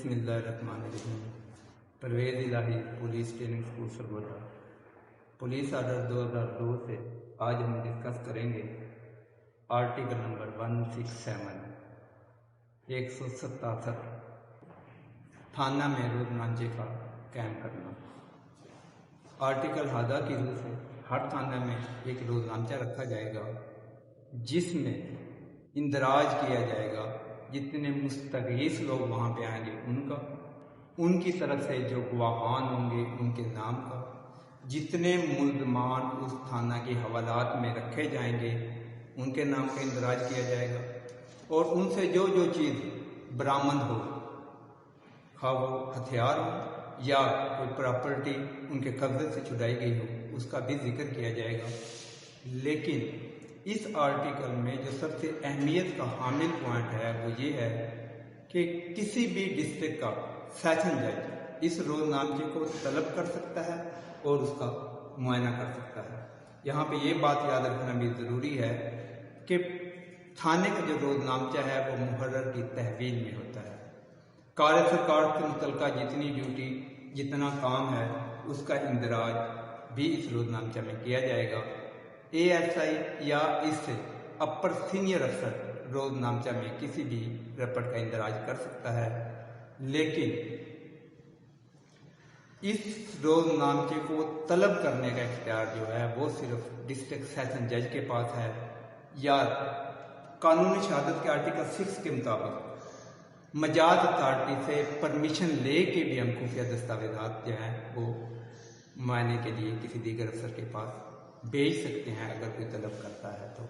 बिस्मिल्लाहिर्रहमानिर्रहीम। Pervaiz Elahi police training school Sargodha. Police order 2002 से आज हम डिस्कस करेंगे आर्टिकल नंबर 167 167 थाना में रोजनामे का कायम करना। आर्टिकल हादा की रूह से हर थाना में एक रोजनामा रखा जाएगा जिसमें इंदराज किया जाएगा जितने मुस्तगीस लोग वहाँ पे आएंगे उनका, उनकी तरफ से जो गवाहान होंगे उनके नाम का, जितने मुल्ज़मान उस थाना के हवालात में रखे जाएंगे उनके नाम का इंदराज किया जाएगा और उनसे जो जो चीज़ बरामद हो, खा वो हथियार हो या कोई प्रॉपर्टी उनके कब्जे से छुड़ाई गई हो, उसका भी जिक्र किया जाएगा। लेकिन इस आर्टिकल में जो सबसे अहमियत का हामिल पॉइंट है वो ये है कि किसी भी डिस्ट्रिक्ट का सेशन जज इस रोजनामे को तलब कर सकता है और उसका मुआयना कर सकता है। यहाँ पे ये बात याद रखना भी ज़रूरी है कि थाने का जो रोजनामा है वो मुहर्रर की तहवील में होता है। कार्य सरकार से मुतल्लिका जितनी ड्यूटी जितना काम है उसका इंदराज भी इस रोजनामे में किया जाएगा। ASI या इससे अपर सीनियर अफसर रोजनामा में किसी भी रपट का इंदराज कर सकता है, लेकिन इस रोजनामे को तलब करने का इख्तियार जो है वो सिर्फ डिस्ट्रिक्ट सेशन जज के पास है या कानूनी शहादत के आर्टिकल 6 के मुताबिक मजाज अथॉरिटी से परमिशन ले के भी हम खुफिया दस्तावेजात जो हैं वो मुआयने के लिए किसी दीगर अफसर के पास भेज सकते हैं अगर कोई तलब करता है तो।